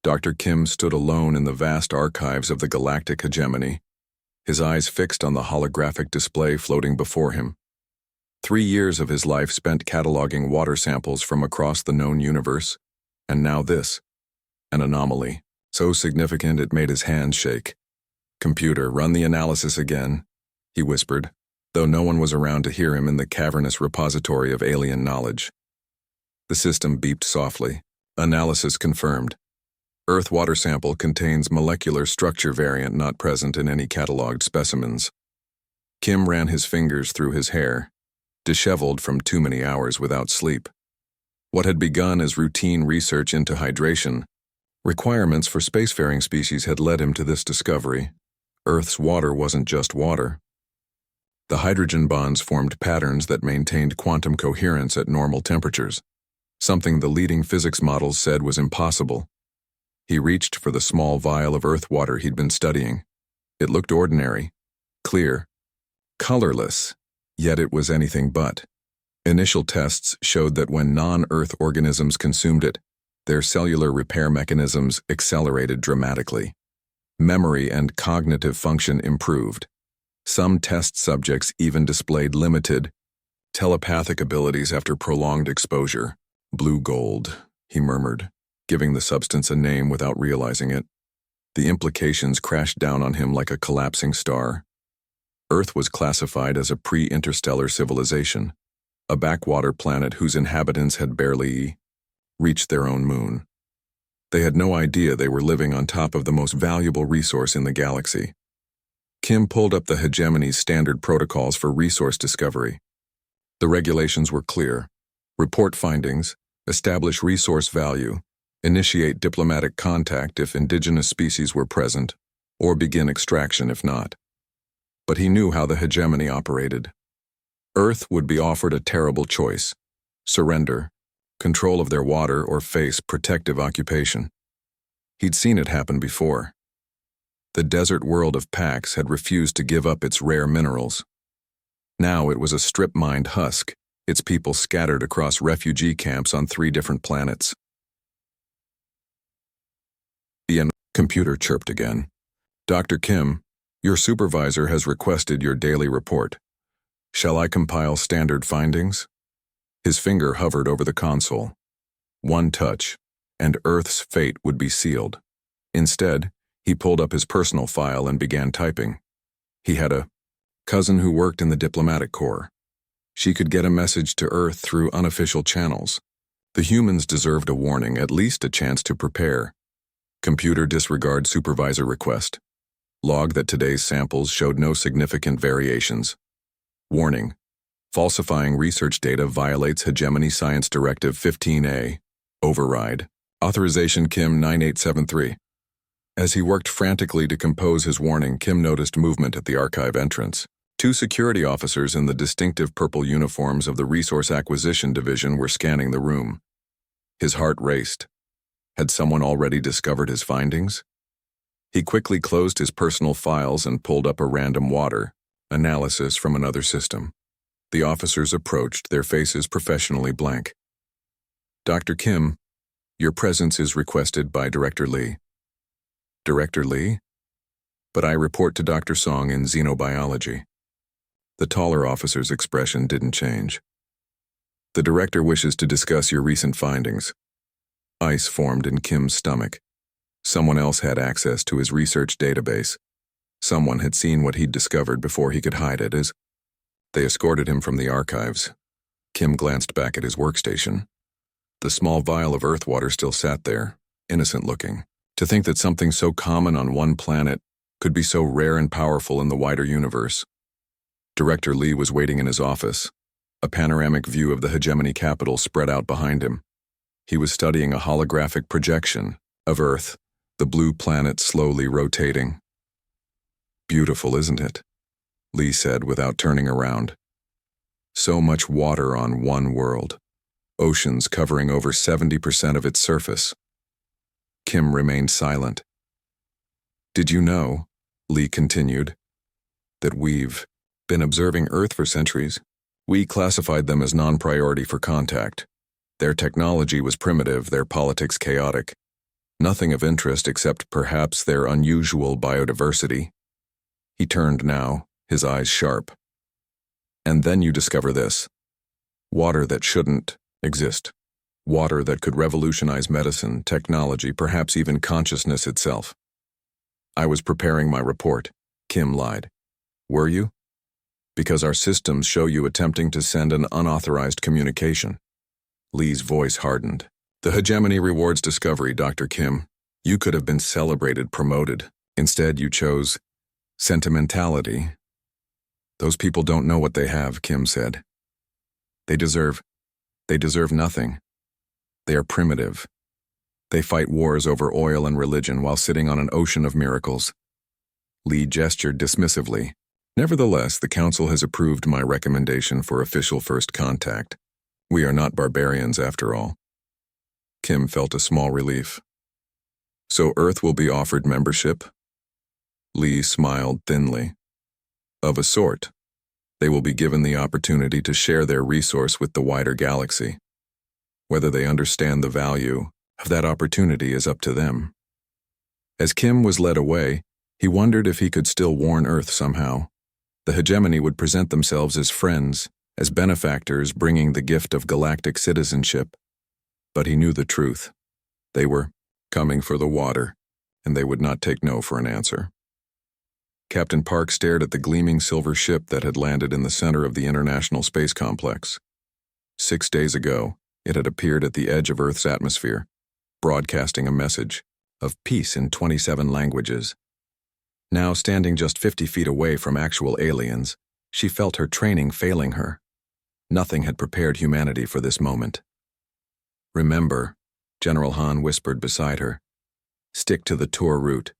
Dr. Kim stood alone in the vast archives of the Galactic Hegemony, his eyes fixed on the holographic display floating before him. 3 years of his life spent cataloging water samples from across the known universe, and now this, an anomaly, so significant it made his hands shake. "Computer, run the analysis again," he whispered, though no one was around to hear him in the cavernous repository of alien knowledge. The system beeped softly. Analysis confirmed. Earth water sample contains molecular structure variant not present in any catalogued specimens. Kim ran his fingers through his hair, disheveled from too many hours without sleep. What had begun as routine research into hydration, requirements for spacefaring species had led him to this discovery. Earth's water wasn't just water. The hydrogen bonds formed patterns that maintained quantum coherence at normal temperatures, something the leading physics models said was impossible. He reached for the small vial of Earth water he'd been studying. It looked ordinary, clear, colorless, yet it was anything but. Initial tests showed that when non-Earth organisms consumed it, their cellular repair mechanisms accelerated dramatically. Memory and cognitive function improved. Some test subjects even displayed limited, telepathic abilities after prolonged exposure. "Blue gold," he murmured, giving the substance a name without realizing it. The implications crashed down on him like a collapsing star. Earth was classified as a pre-interstellar civilization, a backwater planet whose inhabitants had barely reached their own moon. They had no idea they were living on top of the most valuable resource in the galaxy. Kim pulled up the hegemony's standard protocols for resource discovery. The regulations were clear. Report findings, establish resource value, initiate diplomatic contact if indigenous species were present, or begin extraction if not. But he knew how the hegemony operated. Earth would be offered a terrible choice: surrender, control of their water, or face protective occupation. He'd seen it happen before. The desert world of Pax had refused to give up its rare minerals. Now it was a strip-mined husk, its people scattered across refugee camps on 3 different planets. The computer chirped again. "Dr. Kim, your supervisor has requested your daily report. Shall I compile standard findings?" His finger hovered over the console. One touch, and Earth's fate would be sealed. Instead, he pulled up his personal file and began typing. He had a cousin who worked in the diplomatic corps. She could get a message to Earth through unofficial channels. The humans deserved a warning, at least a chance to prepare. Computer disregard supervisor request. Log that today's samples showed no significant variations. Warning: falsifying research data violates Hegemony Science Directive 15A. Override. Authorization Kim 9873. As he worked frantically to compose his warning, Kim noticed movement at the archive entrance. 2 security officers in the distinctive purple uniforms of the Resource Acquisition Division were scanning the room. His heart raced. Had someone already discovered his findings? He quickly closed his personal files and pulled up a random water analysis from another system. The officers approached, their faces professionally blank. "Dr. Kim, your presence is requested by Director Lee." "Director Lee? But I report to Dr. Song in xenobiology." The taller officer's expression didn't change. "The director wishes to discuss your recent findings." Ice formed in Kim's stomach. Someone else had access to his research database. Someone had seen what he'd discovered before he could hide it. As they escorted him from the archives, Kim glanced back at his workstation. The small vial of Earth water still sat there, innocent-looking. To think that something so common on one planet could be so rare and powerful in the wider universe. Director Lee was waiting in his office. A panoramic view of the Hegemony capital spread out behind him. He was studying a holographic projection of Earth, the blue planet slowly rotating. "Beautiful, isn't it?" Lee said without turning around. "So much water on one world. Oceans covering over 70% of its surface." Kim remained silent. "Did you know," Lee continued, "that we've been observing Earth for centuries? We classified them as non-priority for contact. Their technology was primitive, their politics chaotic. Nothing of interest except perhaps their unusual biodiversity. He turned now, his eyes sharp. And then you discover this. Water that shouldn't exist. Water that could revolutionize medicine, technology, perhaps even consciousness itself. I was preparing my report, Kim lied. Were you? Because our systems show you attempting to send an unauthorized communication. Lee's voice hardened. The hegemony rewards discovery, Dr. Kim. You could have been celebrated, promoted. Instead, you chose sentimentality. Those people don't know what they have, Kim said. They deserve nothing. They are primitive. They fight wars over oil and religion while sitting on an ocean of miracles. Lee gestured dismissively. Nevertheless, the Council has approved my recommendation for official first contact. We are not barbarians after all. Kim felt a small relief. So Earth will be offered membership? Lee smiled thinly. Of a sort. They will be given the opportunity to share their resource with the wider galaxy. Whether they understand the value of that opportunity is up to them. As Kim was led away, he wondered if he could still warn Earth somehow. The hegemony would present themselves as friends, as benefactors bringing the gift of galactic citizenship. But he knew the truth. They were coming for the water, and they would not take no for an answer. Captain Park stared at the gleaming silver ship that had landed in the center of the International Space Complex. 6 days ago, it had appeared at the edge of Earth's atmosphere, broadcasting a message of peace in 27 languages. Now, standing just 50 feet away from actual aliens, she felt her training failing her. Nothing had prepared humanity for this moment. Remember, General Han whispered beside her. Stick to the tour route.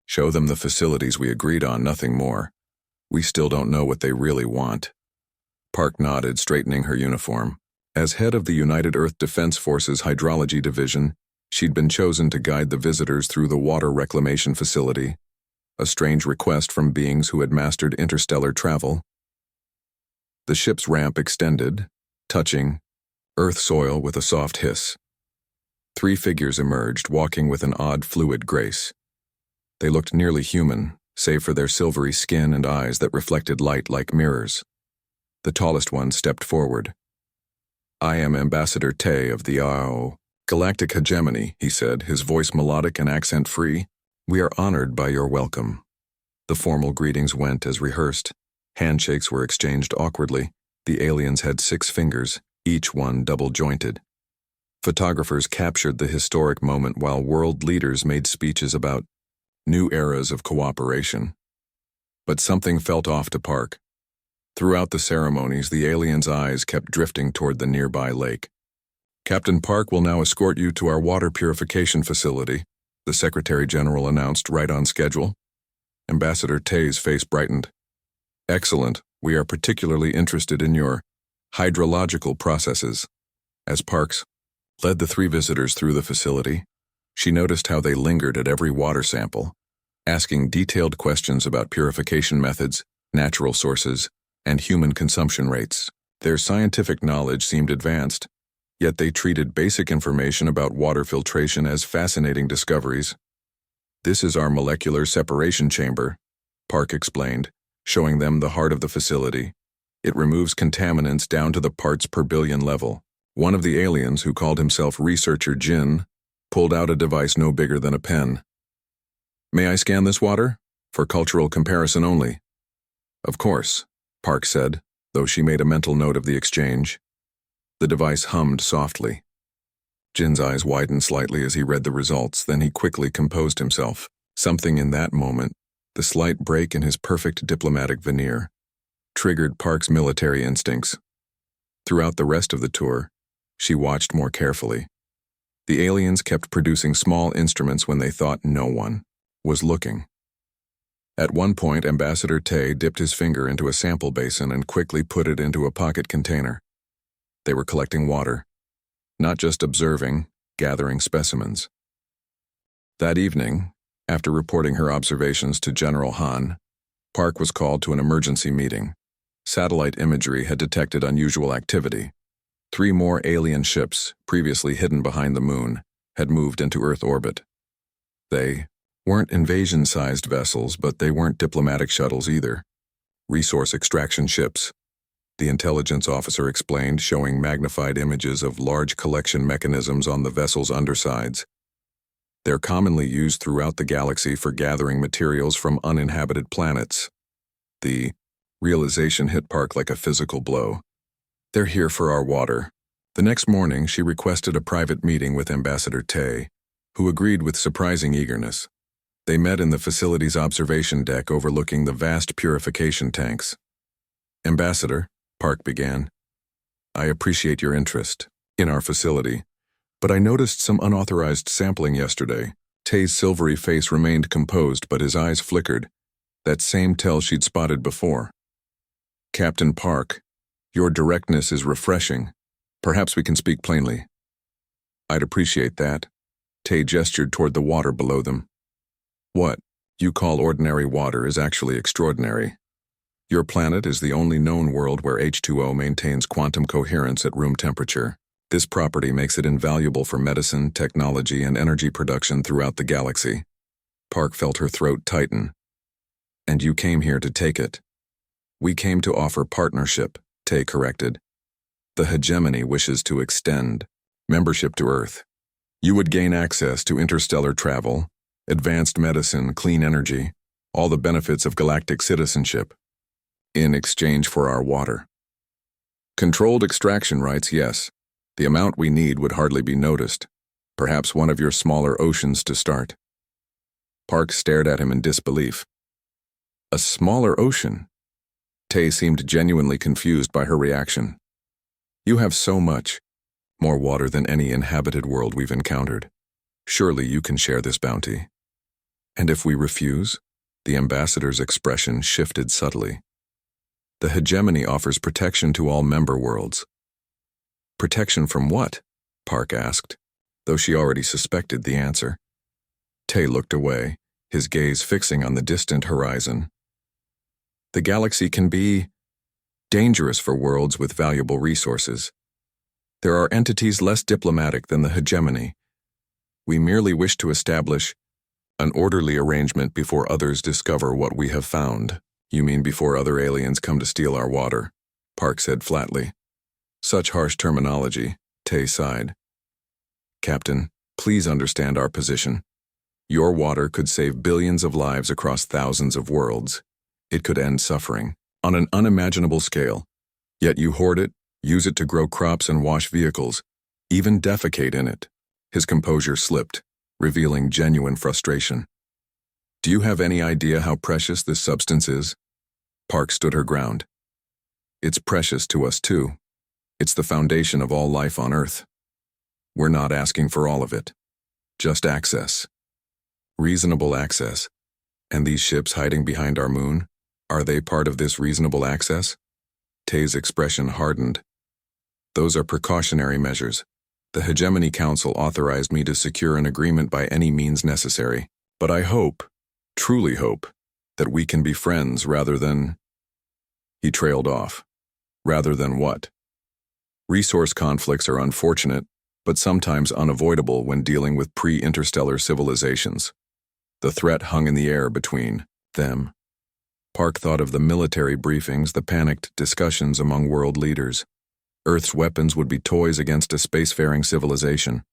Show them the facilities we agreed on, nothing more. We still don't know what they really want. Park nodded, straightening her uniform. As head of the United Earth Defense Forces Hydrology Division, she'd been chosen to guide the visitors through the water reclamation facility, a strange request from beings who had mastered interstellar travel. The ship's ramp extended, touching Earth soil with a soft hiss. 3 figures emerged, walking with an odd fluid grace. They looked nearly human, save for their silvery skin and eyes that reflected light like mirrors. The tallest one stepped forward. I am Ambassador Tay of the Galactic Hegemony, he said, his voice melodic and accent-free. We are honored by your welcome. The formal greetings went as rehearsed. Handshakes were exchanged awkwardly. The aliens had 6 fingers, each one double-jointed. Photographers captured the historic moment while world leaders made speeches about new eras of cooperation. But something felt off to Park. Throughout the ceremonies, the aliens' eyes kept drifting toward the nearby lake. Captain Park will now escort you to our water purification facility, the Secretary General announced right on schedule. Ambassador Tay's face brightened. Excellent. We are particularly interested in your hydrological processes. As Parks led the 3 visitors through the facility, she noticed how they lingered at every water sample, asking detailed questions about purification methods, natural sources, and human consumption rates. Their scientific knowledge seemed advanced, yet they treated basic information about water filtration as fascinating discoveries. This is our molecular separation chamber, Park explained, showing them the heart of the facility. It removes contaminants down to the parts per billion level. One of the aliens, who called himself Researcher Jin, pulled out a device no bigger than a pen. May I scan this water? For cultural comparison only. Of course, Park said, though she made a mental note of the exchange. The device hummed softly. Jin's eyes widened slightly as he read the results, then he quickly composed himself. Something in that moment, the slight break in his perfect diplomatic veneer, triggered Park's military instincts. Throughout the rest of the tour, she watched more carefully. The aliens kept producing small instruments when they thought no one was looking. At one point, Ambassador Tay dipped his finger into a sample basin and quickly put it into a pocket container. They were collecting water, not just observing, gathering specimens. That evening, after reporting her observations to General Han, Park was called to an emergency meeting. Satellite imagery had detected unusual activity. 3 more alien ships, previously hidden behind the moon, had moved into Earth orbit. They weren't invasion-sized vessels, but they weren't diplomatic shuttles either. Resource extraction ships, the intelligence officer explained, showing magnified images of large collection mechanisms on the vessel's undersides. They're commonly used throughout the galaxy for gathering materials from uninhabited planets. The realization hit Park like a physical blow. They're here for our water. The next morning, she requested a private meeting with Ambassador Tay, who agreed with surprising eagerness. They met in the facility's observation deck overlooking the vast purification tanks. "Ambassador," Park began, "I appreciate your interest in our facility, but I noticed some unauthorized sampling yesterday." Tay's silvery face remained composed, but his eyes flickered, that same tell she'd spotted before. "Captain Park, your directness is refreshing. Perhaps we can speak plainly." "I'd appreciate that." Tay gestured toward the water below them. "What you call ordinary water is actually extraordinary. Your planet is the only known world where H2O maintains quantum coherence at room temperature. This property makes it invaluable for medicine, technology, and energy production throughout the galaxy." Park felt her throat tighten. "And you came here to take it." "We came to offer partnership," Tay corrected. "The hegemony wishes to extend membership to Earth. You would gain access to interstellar travel, advanced medicine, clean energy, all the benefits of galactic citizenship, in exchange for our water. Controlled extraction rights, yes. The amount we need would hardly be noticed. Perhaps one of your smaller oceans to start." Park stared at him in disbelief. "A smaller ocean?" Tay seemed genuinely confused by her reaction. "You have so much, more water than any inhabited world we've encountered. Surely you can share this bounty." "And if we refuse?" The ambassador's expression shifted subtly. "The hegemony offers protection to all member worlds." "Protection from what?" Park asked, though she already suspected the answer. Tay looked away, his gaze fixing on the distant horizon. "The galaxy can be dangerous for worlds with valuable resources. There are entities less diplomatic than the hegemony. We merely wish to establish an orderly arrangement before others discover what we have found." "You mean before other aliens come to steal our water?" Park said flatly. "Such harsh terminology," Tay sighed. "Captain, please understand our position. Your water could save billions of lives across thousands of worlds. It could end suffering on an unimaginable scale. Yet you hoard it, use it to grow crops and wash vehicles, even defecate in it." His composure slipped, revealing genuine frustration. "Do you have any idea how precious this substance is?" Park stood her ground. "It's precious to us too. It's the foundation of all life on Earth. We're not asking for all of it. Just access. Reasonable access. And these ships hiding behind our moon, are they part of this reasonable access?" Tay's expression hardened. "Those are precautionary measures. The Hegemony Council authorized me to secure an agreement by any means necessary. But I hope, truly hope, that we can be friends rather than—" He trailed off. "Rather than what?" "Resource conflicts are unfortunate, but sometimes unavoidable when dealing with pre-interstellar civilizations. The threat hung in the air between them." Park thought of the military briefings, the panicked discussions among world leaders. Earth's weapons would be toys against a spacefaring civilization.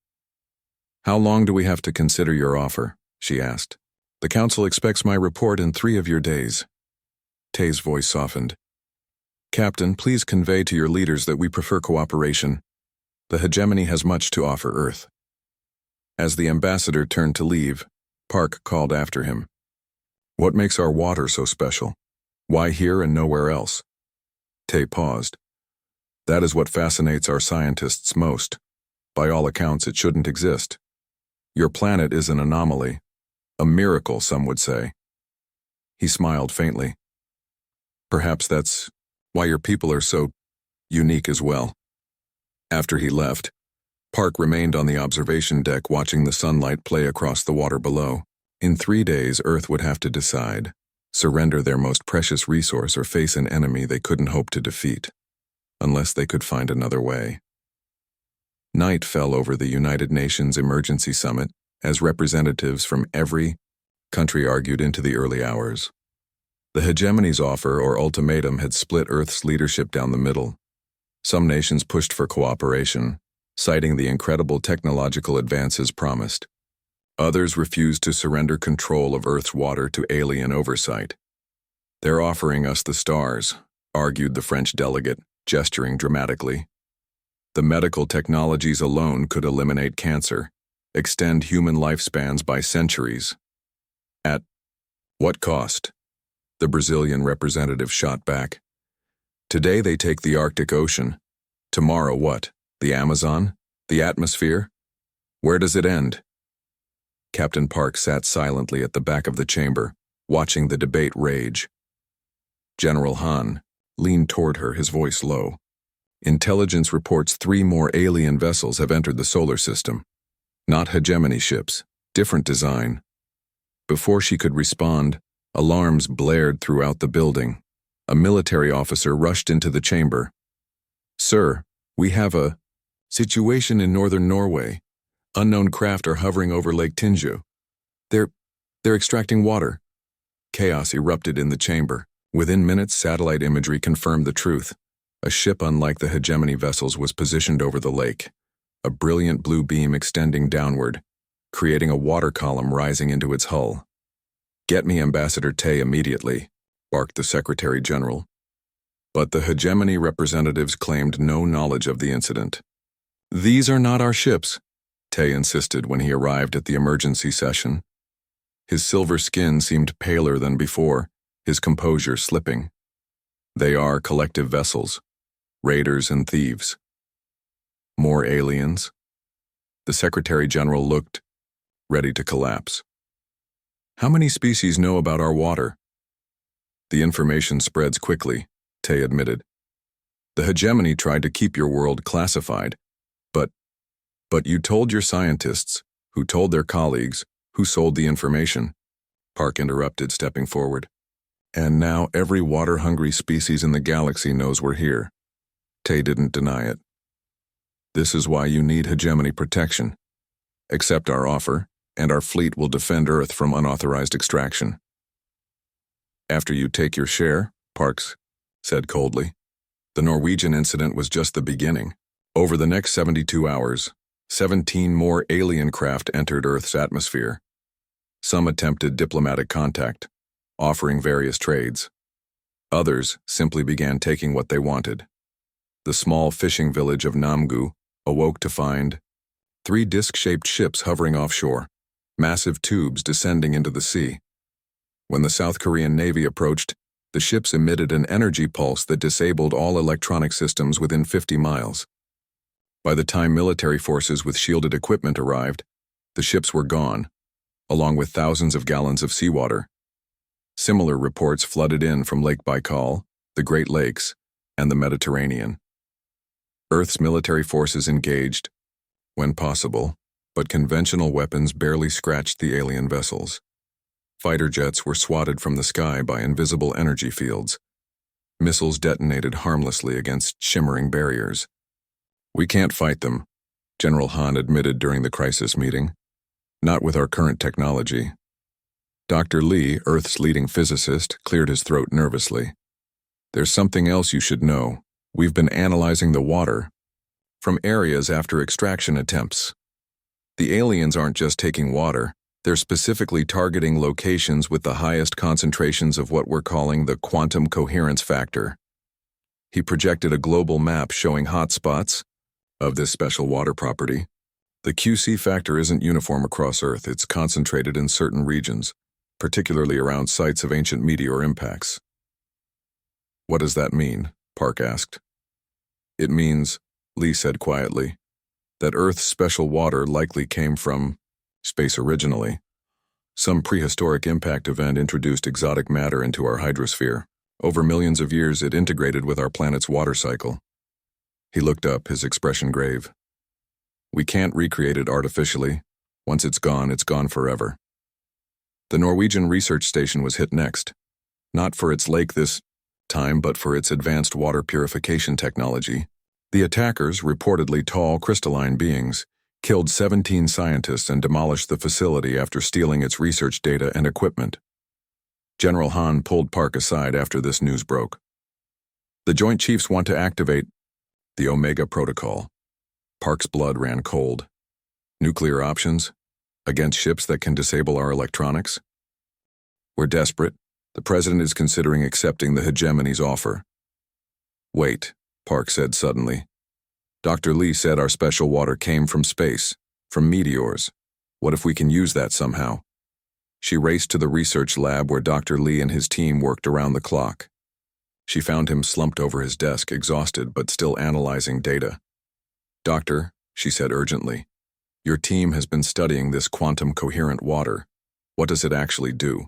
"How long do we have to consider your offer?" she asked. "The Council expects my report in 3 of your days." Tay's voice softened. "Captain, please convey to your leaders that we prefer cooperation. The hegemony has much to offer Earth." As the ambassador turned to leave, Park called after him. "What makes our water so special? Why here and nowhere else?" Tay paused. "That is what fascinates our scientists most. By all accounts, it shouldn't exist. Your planet is an anomaly. A miracle, some would say." He smiled faintly. "Perhaps that's why your people are so unique as well." After he left, Park remained on the observation deck watching the sunlight play across the water below. In 3 days, Earth would have to decide, surrender their most precious resource or face an enemy they couldn't hope to defeat, unless they could find another way. Night fell over the United Nations Emergency Summit, as representatives from every country argued into the early hours. The hegemony's offer or ultimatum had split Earth's leadership down the middle. Some nations pushed for cooperation, citing the incredible technological advances promised. Others refused to surrender control of Earth's water to alien oversight. "They're offering us the stars," argued the French delegate, gesturing dramatically. "The medical technologies alone could eliminate cancer, extend human lifespans by centuries." "At what cost?" the Brazilian representative shot back. "Today they take the Arctic Ocean. Tomorrow what? The Amazon? The atmosphere? Where does it end?" Captain Park sat silently at the back of the chamber, watching the debate rage. General Han leaned toward her, his voice low. "Intelligence reports 3 more alien vessels have entered the solar system. Not hegemony ships, different design." Before she could respond, alarms blared throughout the building. A military officer rushed into the chamber. "Sir, we have a situation in northern Norway. Unknown craft are hovering over Lake Tinju. They're extracting water." Chaos erupted in the chamber. Within minutes, satellite imagery confirmed the truth. A ship unlike the hegemony vessels was positioned over the lake, a brilliant blue beam extending downward, creating a water column rising into its hull. "Get me Ambassador Tay immediately," barked the Secretary General. But the hegemony representatives claimed no knowledge of the incident. "These are not our ships," Tay insisted when he arrived at the emergency session. His silver skin seemed paler than before, his composure slipping. "They are collective vessels, raiders and thieves." "More aliens?" The Secretary General looked, ready to collapse. "How many species know about our water?" "The information spreads quickly," Tay admitted. "The hegemony tried to keep your world classified, but you told your scientists, who told their colleagues, who sold the information," Park interrupted, stepping forward. "And now every water-hungry species in the galaxy knows we're here." Tay didn't deny it. "This is why you need hegemony protection. Accept our offer, and our fleet will defend Earth from unauthorized extraction." "After you take your share," Parks said coldly. The Norwegian incident was just the beginning. Over the next 72 hours, 17 more alien craft entered Earth's atmosphere. Some attempted diplomatic contact, offering various trades. Others simply began taking what they wanted. The small fishing village of Namgu awoke to find 3 disc-shaped ships hovering offshore, massive tubes descending into the sea. When the South Korean Navy approached, the ships emitted an energy pulse that disabled all electronic systems within 50 miles. By the time military forces with shielded equipment arrived, the ships were gone, along with thousands of gallons of seawater. Similar reports flooded in from Lake Baikal, the Great Lakes, and the Mediterranean. Earth's military forces engaged, when possible, but conventional weapons barely scratched the alien vessels. Fighter jets were swatted from the sky by invisible energy fields. Missiles detonated harmlessly against shimmering barriers. "We can't fight them," General Han admitted during the crisis meeting. "Not with our current technology." Dr. Lee, Earth's leading physicist, cleared his throat nervously. "There's something else you should know. We've been analyzing the water from areas after extraction attempts. The aliens aren't just taking water, they're specifically targeting locations with the highest concentrations of what we're calling the quantum coherence factor." He projected a global map showing hotspots of this special water property. "The QC factor isn't uniform across Earth, it's concentrated in certain regions, particularly around sites of ancient meteor impacts." "What does that mean?" Park asked. "It means," Lee said quietly, "that Earth's special water likely came from space originally. Some prehistoric impact event introduced exotic matter into our hydrosphere. Over millions of years, it integrated with our planet's water cycle." He looked up, his expression grave. "We can't recreate it artificially. Once it's gone forever." The Norwegian research station was hit next, not for its lake this time, but for its advanced water purification technology. The attackers, reportedly tall, crystalline beings, killed 17 scientists and demolished the facility after stealing its research data and equipment. General Han pulled Park aside after this news broke. The Joint Chiefs want to activate the Omega Protocol. Park's blood ran cold. Nuclear options? Against ships that can disable our electronics? We're desperate. The President is considering accepting the hegemony's offer. Wait, Park said suddenly. Dr. Lee said our special water came from space, from meteors. What if we can use that somehow? She raced to the research lab where Dr. Lee and his team worked around the clock. She found him slumped over his desk, exhausted but still analyzing data. Doctor, she said urgently, your team has been studying this quantum coherent water. What does it actually do?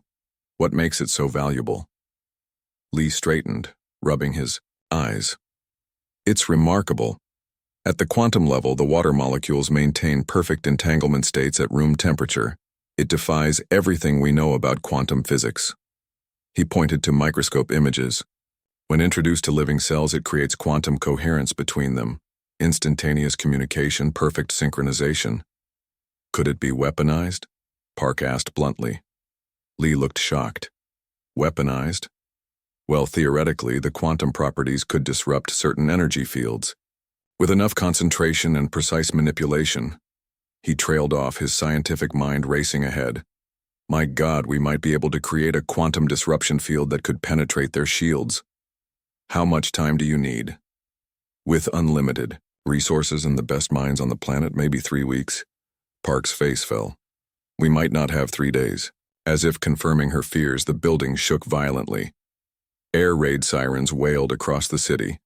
What makes it so valuable? Lee straightened, rubbing his eyes. It's remarkable. At the quantum level, the water molecules maintain perfect entanglement states at room temperature. It defies everything we know about quantum physics. He pointed to microscope images. When introduced to living cells, it creates quantum coherence between them. Instantaneous communication, perfect synchronization. Could it be weaponized? Park asked bluntly. Lee looked shocked. Weaponized? Well, theoretically, the quantum properties could disrupt certain energy fields. With enough concentration and precise manipulation. He trailed off, his scientific mind racing ahead. My God, we might be able to create a quantum disruption field that could penetrate their shields. How much time do you need? With unlimited resources and the best minds on the planet, maybe 3 weeks. Park's face fell. We might not have 3 days. As if confirming her fears, the building shook violently. Air raid sirens wailed across the city.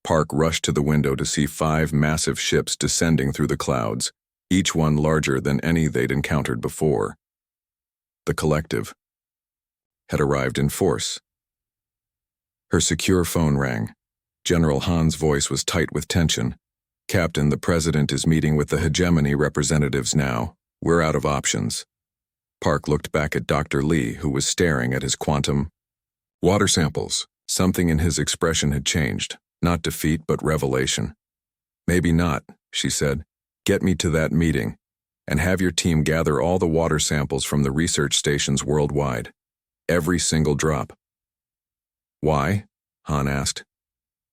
Park rushed to the window to see 5 massive ships descending through the clouds, each one larger than any they'd encountered before. The collective had arrived in force. Her secure phone rang. General Han's voice was tight with tension. Captain, the President is meeting with the hegemony representatives now. We're out of options. Park looked back at Dr. Lee, who was staring at his quantum water samples. Something in his expression had changed. Not defeat, but revelation. Maybe not, she said. Get me to that meeting, and have your team gather all the water samples from the research stations worldwide. Every single drop. Why? Han asked.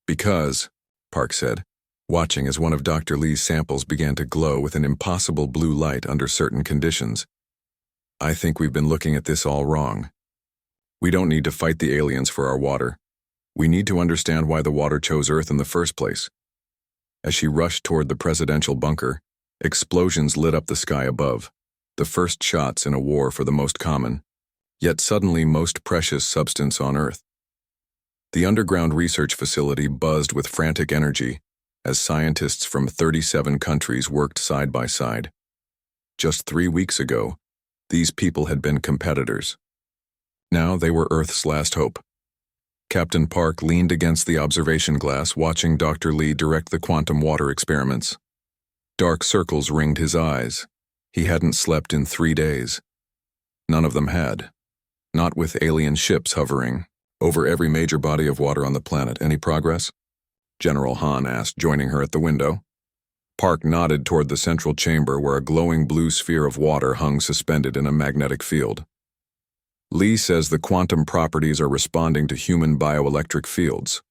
Because, Park said, watching as one of Dr. Lee's samples began to glow with an impossible blue light under certain conditions. I think we've been looking at this all wrong. We don't need to fight the aliens for our water. We need to understand why the water chose Earth in the first place. As she rushed toward the presidential bunker, explosions lit up the sky above, the first shots in a war for the most common, yet suddenly most precious substance on Earth. The underground research facility buzzed with frantic energy as scientists from 37 countries worked side by side. Just 3 weeks ago, these people had been competitors. Now they were Earth's last hope. Captain Park leaned against the observation glass, watching Dr. Lee direct the quantum water experiments. Dark circles ringed his eyes. He hadn't slept in 3 days. None of them had. Not with alien ships hovering over every major body of water on the planet. Any progress? General Han asked, joining her at the window. Park nodded toward the central chamber where a glowing blue sphere of water hung suspended in a magnetic field. Lee says the quantum properties are responding to human bioelectric fields.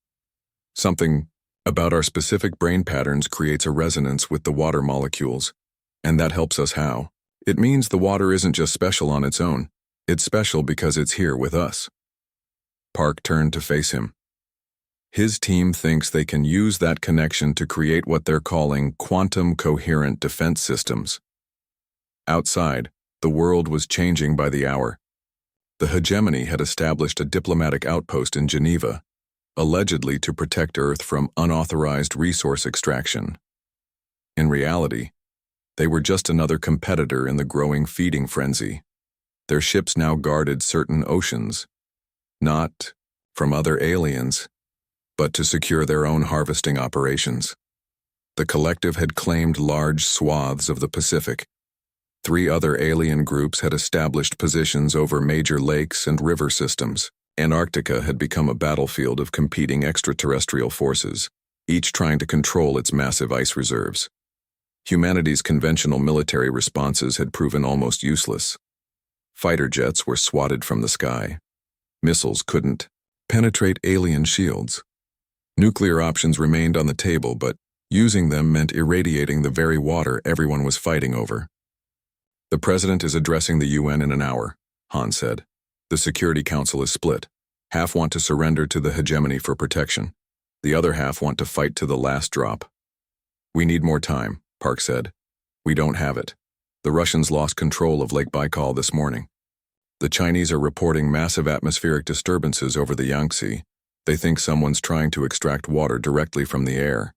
Something about our specific brain patterns creates a resonance with the water molecules, and that helps us how? It means the water isn't just special on its own, it's special because it's here with us. Park turned to face him. His team thinks they can use that connection to create what they're calling quantum coherent defense systems. Outside, the world was changing by the hour. The hegemony had established a diplomatic outpost in Geneva, allegedly to protect Earth from unauthorized resource extraction. In reality, they were just another competitor in the growing feeding frenzy. Their ships now guarded certain oceans, not from other aliens, but to secure their own harvesting operations. The collective had claimed large swaths of the Pacific. 3 other alien groups had established positions over major lakes and river systems. Antarctica had become a battlefield of competing extraterrestrial forces, each trying to control its massive ice reserves. Humanity's conventional military responses had proven almost useless. Fighter jets were swatted from the sky. Missiles couldn't penetrate alien shields. Nuclear options remained on the table, but using them meant irradiating the very water everyone was fighting over. "The President is addressing the UN in an hour," Han said. "The Security Council is split. Half want to surrender to the hegemony for protection. The other half want to fight to the last drop." "We need more time," Park said. "We don't have it. The Russians lost control of Lake Baikal this morning. The Chinese are reporting massive atmospheric disturbances over the Yangtze. They think someone's trying to extract water directly from the air."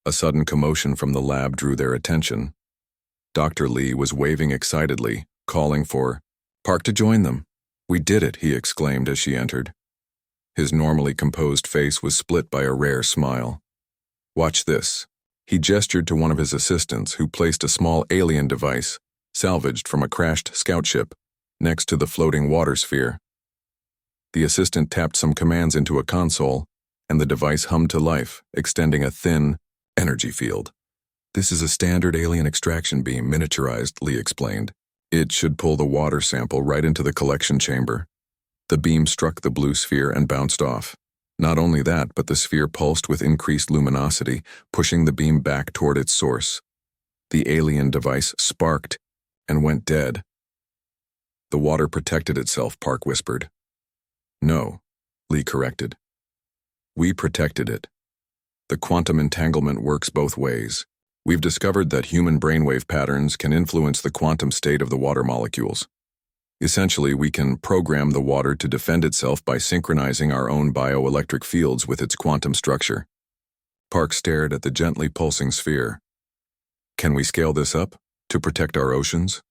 A sudden commotion from the lab drew their attention. Dr. Lee was waving excitedly, calling for Park to join them. "We did it," he exclaimed as she entered. His normally composed face was split by a rare smile. "Watch this." He gestured to one of his assistants, who placed a small alien device, salvaged from a crashed scout ship, next to the floating water sphere. The assistant tapped some commands into a console, and the device hummed to life, extending a thin energy field. "This is a standard alien extraction beam, miniaturized," Lee explained. "It should pull the water sample right into the collection chamber." The beam struck the blue sphere and bounced off. Not only that, but the sphere pulsed with increased luminosity, pushing the beam back toward its source. The alien device sparked and went dead. "The water protected itself," Park whispered. "No," Lee corrected. "We protected it. The quantum entanglement works both ways. We've discovered that human brainwave patterns can influence the quantum state of the water molecules. Essentially, we can program the water to defend itself by synchronizing our own bioelectric fields with its quantum structure." Park stared at the gently pulsing sphere. "Can we scale this up to protect our oceans?"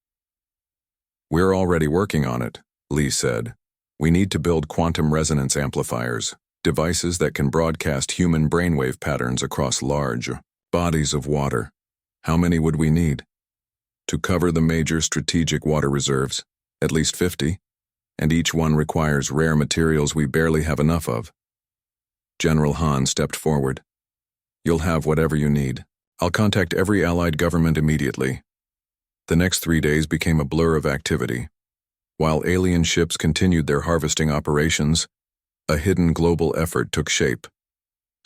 "We're already working on it," Lee said. "We need to build quantum resonance amplifiers, devices that can broadcast human brainwave patterns across large bodies of water." "How many would we need?" "To cover the major strategic water reserves, at least 50, and each one requires rare materials we barely have enough of." General Han stepped forward. "You'll have whatever you need. I'll contact every allied government immediately." The next 3 days became a blur of activity. While alien ships continued their harvesting operations, a hidden global effort took shape.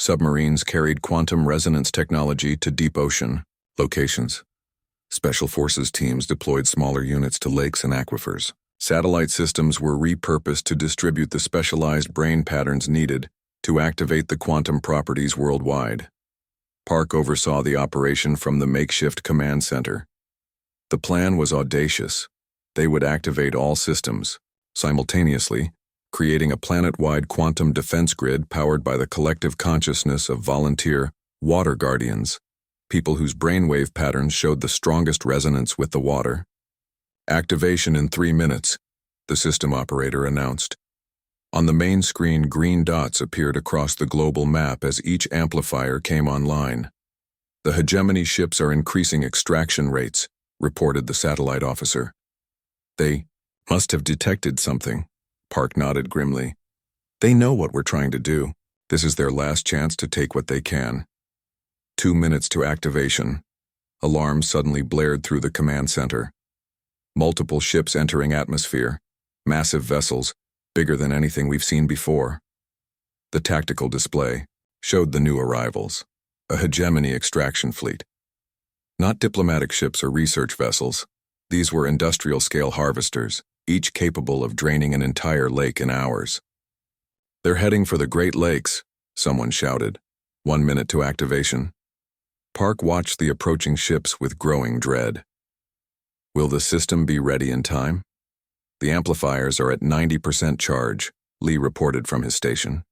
Submarines carried quantum resonance technology to deep ocean locations. Special forces teams deployed smaller units to lakes and aquifers. Satellite systems were repurposed to distribute the specialized brain patterns needed to activate the quantum properties worldwide. Park oversaw the operation from the makeshift command center. The plan was audacious. They would activate all systems simultaneously, creating a planet-wide quantum defense grid powered by the collective consciousness of volunteer water guardians, people whose brainwave patterns showed the strongest resonance with the water. "Activation in 3 minutes," the system operator announced. On the main screen, green dots appeared across the global map as each amplifier came online. "The hegemony ships are increasing extraction rates," reported the satellite officer. "They must have detected something," Park nodded grimly. "They know what we're trying to do. This is their last chance to take what they can." 2 minutes to activation. Alarms suddenly blared through the command center. Multiple ships entering atmosphere. Massive vessels, bigger than anything we've seen before. The tactical display showed the new arrivals. A hegemony extraction fleet. Not diplomatic ships or research vessels. These were industrial-scale harvesters, each capable of draining an entire lake in hours. "They're heading for the Great Lakes," someone shouted. 1 minute to activation. Park watched the approaching ships with growing dread. "Will the system be ready in time?" "The amplifiers are at 90% charge," Lee reported from his station.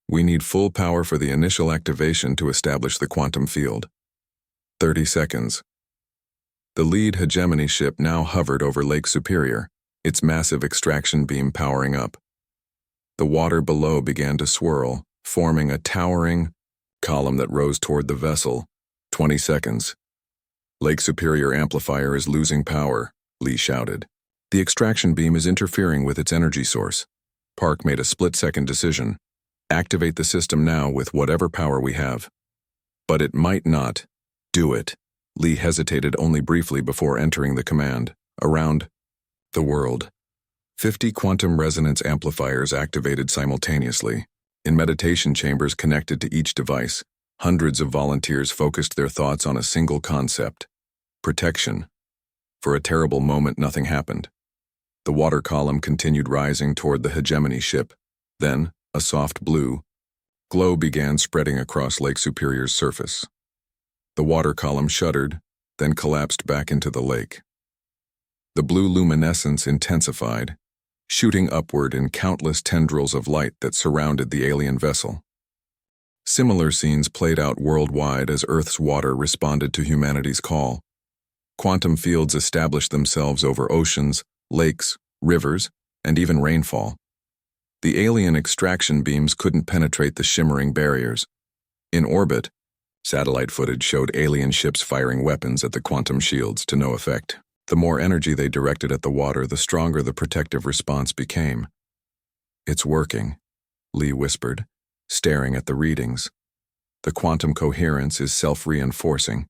"We need full power for the initial activation to establish the quantum field." 30 seconds. The lead hegemony ship now hovered over Lake Superior, its massive extraction beam powering up. The water below began to swirl, forming a towering column that rose toward the vessel. 20 seconds. "Lake Superior amplifier is losing power," Lee shouted. "The extraction beam is interfering with its energy source." Park made a split-second decision. Activate the system now with whatever power we have. But it might not do it. Lee hesitated only briefly before entering the command. Around the world, 50 quantum resonance amplifiers activated simultaneously. In meditation chambers connected to each device, hundreds of volunteers focused their thoughts on a single concept: protection. For a terrible moment, nothing happened. The water column continued rising toward the hegemony ship. Then, a soft blue glow began spreading across Lake Superior's surface. The water column shuddered, then collapsed back into the lake. The blue luminescence intensified, shooting upward in countless tendrils of light that surrounded the alien vessel. Similar scenes played out worldwide as Earth's water responded to humanity's call. Quantum fields established themselves over oceans, lakes, rivers, and even rainfall. The alien extraction beams couldn't penetrate the shimmering barriers. In orbit, satellite footage showed alien ships firing weapons at the quantum shields to no effect. The more energy they directed at the water, the stronger the protective response became. "It's working," Lee whispered, staring at the readings. "The quantum coherence is self-reinforcing.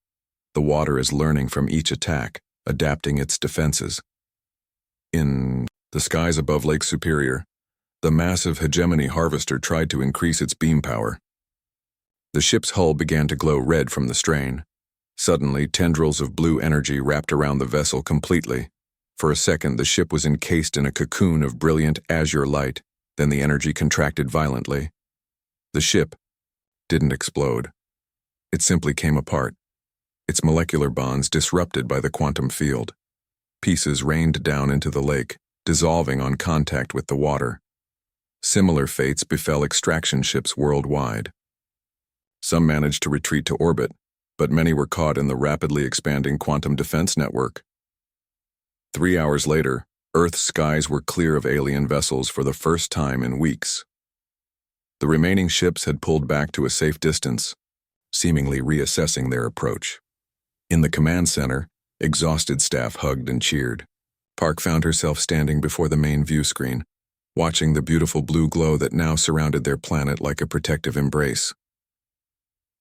The water is learning from each attack, adapting its defenses." In the skies above Lake Superior, the massive hegemony harvester tried to increase its beam power. The ship's hull began to glow red from the strain. Suddenly, tendrils of blue energy wrapped around the vessel completely. For a second, the ship was encased in a cocoon of brilliant azure light, then the energy contracted violently. The ship didn't explode. It simply came apart, its molecular bonds disrupted by the quantum field. Pieces rained down into the lake, dissolving on contact with the water. Similar fates befell extraction ships worldwide. Some managed to retreat to orbit, but many were caught in the rapidly expanding quantum defense network. 3 hours later, Earth's skies were clear of alien vessels for the first time in weeks. The remaining ships had pulled back to a safe distance, seemingly reassessing their approach. In the command center, exhausted staff hugged and cheered. Park found herself standing before the main view screen, watching the beautiful blue glow that now surrounded their planet like a protective embrace.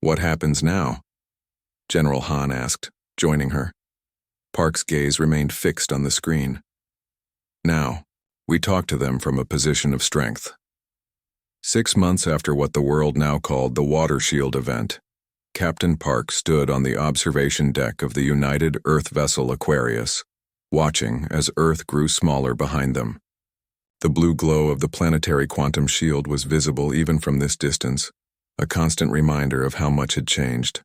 "What happens now?" General Han asked, joining her. Park's gaze remained fixed on the screen. "Now, we talk to them from a position of strength." 6 months after what the world now called the Water Shield event, Captain Park stood on the observation deck of the United Earth vessel Aquarius, watching as Earth grew smaller behind them. The blue glow of the planetary quantum shield was visible even from this distance, a constant reminder of how much had changed.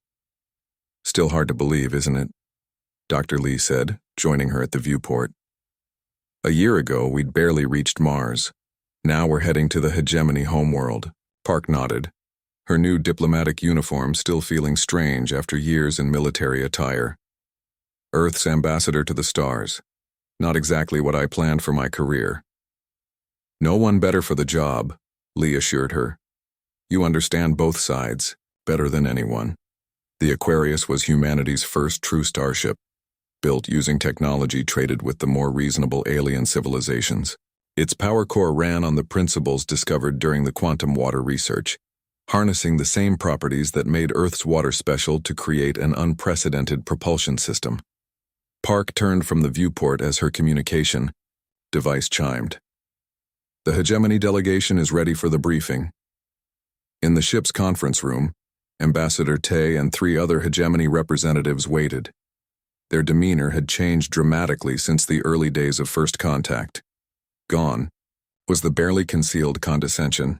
"Still hard to believe, isn't it?" Dr. Lee said, joining her at the viewport. "A year ago, we'd barely reached Mars. Now we're heading to the hegemony homeworld." Park nodded, her new diplomatic uniform still feeling strange after years in military attire. "Earth's ambassador to the stars. Not exactly what I planned for my career." "No one better for the job," Lee assured her. "You understand both sides better than anyone." The Aquarius was humanity's first true starship, built using technology traded with the more reasonable alien civilizations. Its power core ran on the principles discovered during the quantum water research, harnessing the same properties that made Earth's water special to create an unprecedented propulsion system. Park turned from the viewport as her communication device chimed. "The hegemony delegation is ready for the briefing." In the ship's conference room, Ambassador Tay and 3 other hegemony representatives waited. Their demeanor had changed dramatically since the early days of first contact. Gone was the barely concealed condescension,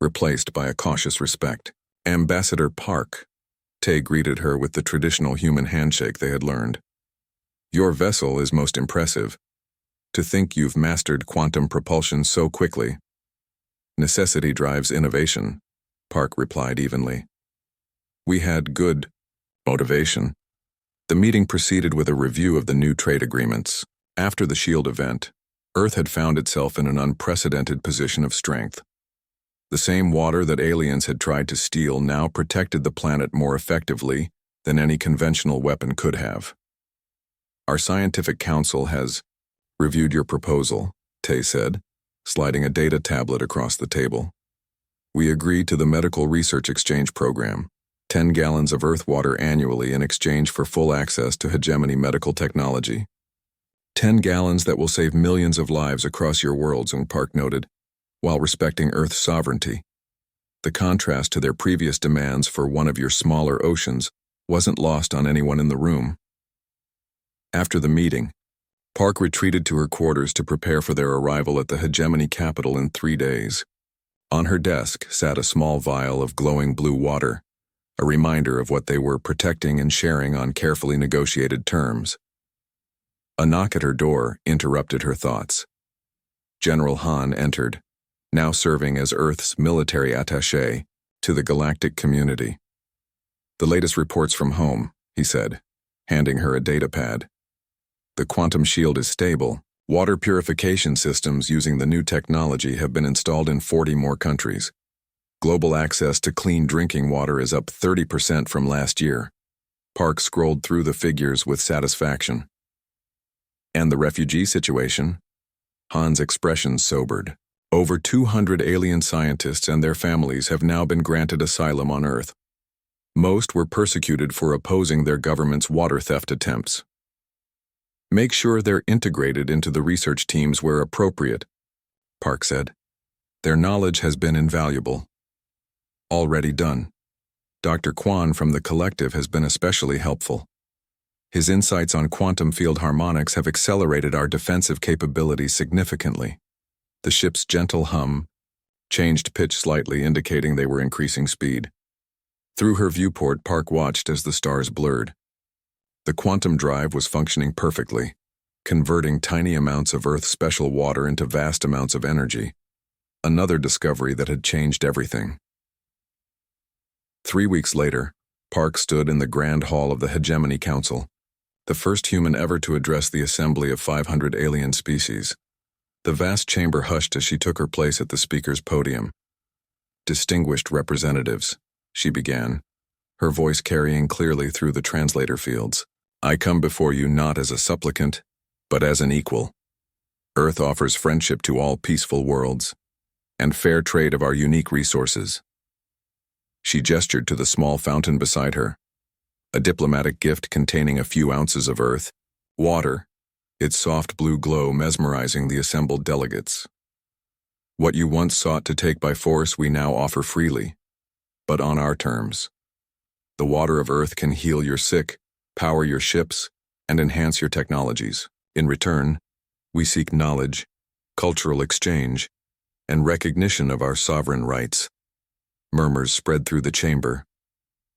replaced by a cautious respect. "Ambassador Park," Tay greeted her with the traditional human handshake they had learned. "Your vessel is most impressive. To think you've mastered quantum propulsion so quickly." "Necessity drives innovation," Park replied evenly. "We had good motivation." The meeting proceeded with a review of the new trade agreements. After the SHIELD event, Earth had found itself in an unprecedented position of strength. The same water that aliens had tried to steal now protected the planet more effectively than any conventional weapon could have. "Our scientific council has reviewed your proposal," Tay said, sliding a data tablet across the table. "We agreed to the medical research exchange program, 10 gallons of Earth water annually in exchange for full access to hegemony medical technology. 10 gallons that will save millions of lives across your worlds, Park noted, while respecting Earth's sovereignty. The contrast to their previous demands for one of your smaller oceans wasn't lost on anyone in the room. After the meeting, Park retreated to her quarters to prepare for their arrival at the hegemony capital in 3 days. On her desk sat a small vial of glowing blue water, a reminder of what they were protecting and sharing on carefully negotiated terms. A knock at her door interrupted her thoughts. General Han entered, now serving as Earth's military attaché to the galactic community. "The latest reports from home," he said, handing her a datapad. "The quantum shield is stable. Water purification systems using the new technology have been installed in 40 more countries. Global access to clean drinking water is up 30% from last year." Park scrolled through the figures with satisfaction. "And the refugee situation?" Han's expression sobered. "Over 200 alien scientists and their families have now been granted asylum on Earth. Most were persecuted for opposing their government's water theft attempts. Make sure they're integrated into the research teams where appropriate," Park said. "Their knowledge has been invaluable." "Already done. Dr. Kwan from the collective has been especially helpful. His insights on quantum field harmonics have accelerated our defensive capabilities significantly." The ship's gentle hum changed pitch slightly, indicating they were increasing speed. Through her viewport, Park watched as the stars blurred. The quantum drive was functioning perfectly, converting tiny amounts of Earth's special water into vast amounts of energy, another discovery that had changed everything. 3 weeks later, Park stood in the Grand Hall of the Hegemony Council, the first human ever to address the assembly of 500 alien species. The vast chamber hushed as she took her place at the speaker's podium. "Distinguished representatives," she began, her voice carrying clearly through the translator fields. "I come before you not as a supplicant, but as an equal. Earth offers friendship to all peaceful worlds, and fair trade of our unique resources." She gestured to the small fountain beside her, a diplomatic gift containing a few ounces of Earth water, its soft blue glow mesmerizing the assembled delegates. "What you once sought to take by force we now offer freely, but on our terms. The water of Earth can heal your sick, power your ships, and enhance your technologies. In return, we seek knowledge, cultural exchange, and recognition of our sovereign rights." Murmurs spread through the chamber.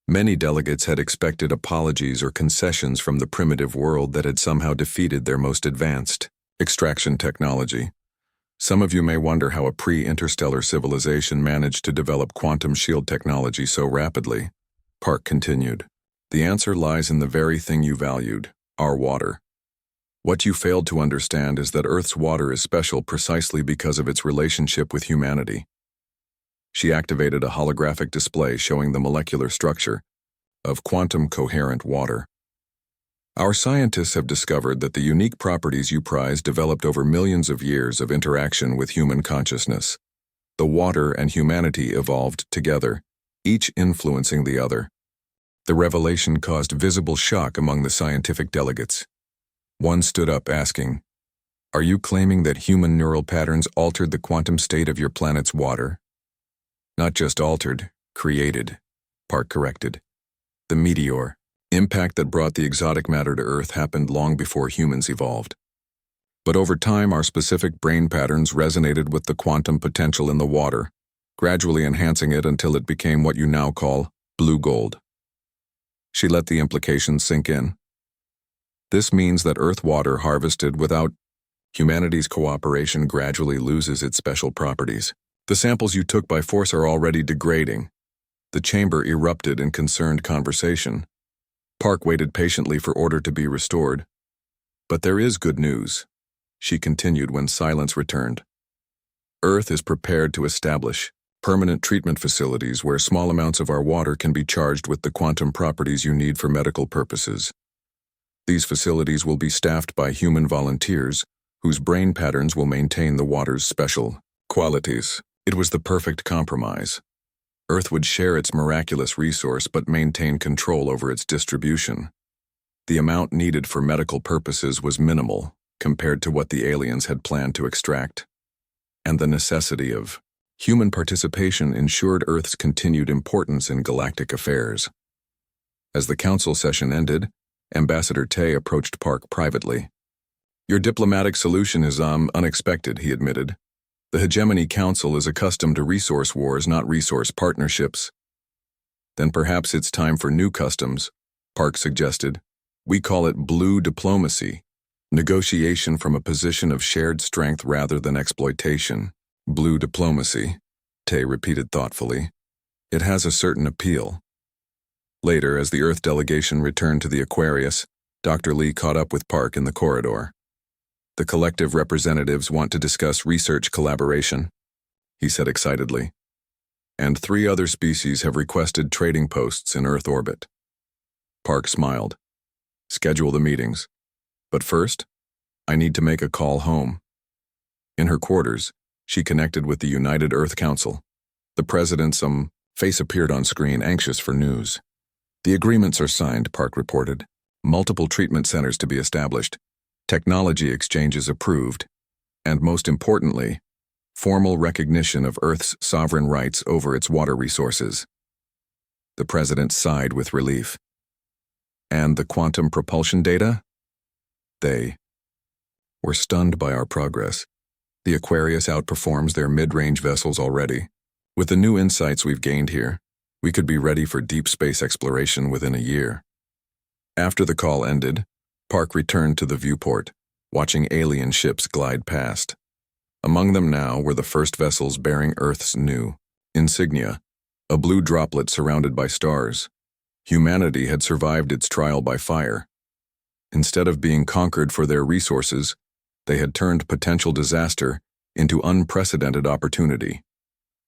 Many delegates had expected apologies or concessions from the primitive world that had somehow defeated their most advanced extraction technology. "Some of you may wonder how a pre-interstellar civilization managed to develop quantum shield technology so rapidly," Park continued. "The answer lies in the very thing you valued, our water. What you failed to understand is that Earth's water is special precisely because of its relationship with humanity." She activated a holographic display showing the molecular structure of quantum-coherent water. "Our scientists have discovered that the unique properties you prize developed over millions of years of interaction with human consciousness. The water and humanity evolved together, each influencing the other." The revelation caused visible shock among the scientific delegates. One stood up asking, "Are you claiming that human neural patterns altered the quantum state of your planet's water?" "Not just altered, created," Park corrected. "The meteor impact that brought the exotic matter to Earth happened long before humans evolved. But over time, our specific brain patterns resonated with the quantum potential in the water, gradually enhancing it until it became what you now call blue gold." She let the implications sink in. "This means that Earth water harvested without humanity's cooperation gradually loses its special properties. The samples you took by force are already degrading." The chamber erupted in concerned conversation. Park waited patiently for order to be restored. "But there is good news," she continued when silence returned. "Earth is prepared to establish permanent treatment facilities where small amounts of our water can be charged with the quantum properties you need for medical purposes. These facilities will be staffed by human volunteers whose brain patterns will maintain the water's special qualities." It was the perfect compromise. Earth would share its miraculous resource but maintain control over its distribution. The amount needed for medical purposes was minimal compared to what the aliens had planned to extract, and the necessity of human participation ensured Earth's continued importance in galactic affairs. As the council session ended, Ambassador Tay approached Park privately. "Your diplomatic solution is unexpected," he admitted. "The Hegemony Council is accustomed to resource wars, not resource partnerships." "Then perhaps it's time for new customs," Park suggested. "We call it blue diplomacy, negotiation from a position of shared strength rather than exploitation." "Blue diplomacy," Tay repeated thoughtfully. "It has a certain appeal." Later, as the Earth delegation returned to the Aquarius, Dr. Lee caught up with Park in the corridor. "The collective representatives want to discuss research collaboration," he said excitedly. "And 3 other species have requested trading posts in Earth orbit." Park smiled. "Schedule the meetings. But first, I need to make a call home." In her quarters, she connected with the United Earth Council. The president's face appeared on screen, anxious for news. "The agreements are signed," Park reported. "Multiple treatment centers to be established, technology exchanges approved, and most importantly, formal recognition of Earth's sovereign rights over its water resources." The president sighed with relief. "And the quantum propulsion data?" They were stunned by our progress. The Aquarius outperforms their mid-range vessels already. With the new insights we've gained here, we could be ready for deep space exploration within a year. After the call ended, Park returned to the viewport, watching alien ships glide past. Among them now were the first vessels bearing Earth's new insignia, a blue droplet surrounded by stars. Humanity had survived its trial by fire. Instead of being conquered for their resources, they had turned potential disaster into unprecedented opportunity.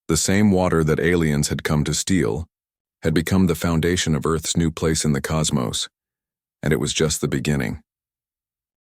The same water that aliens had come to steal had become the foundation of Earth's new place in the cosmos, and it was just the beginning.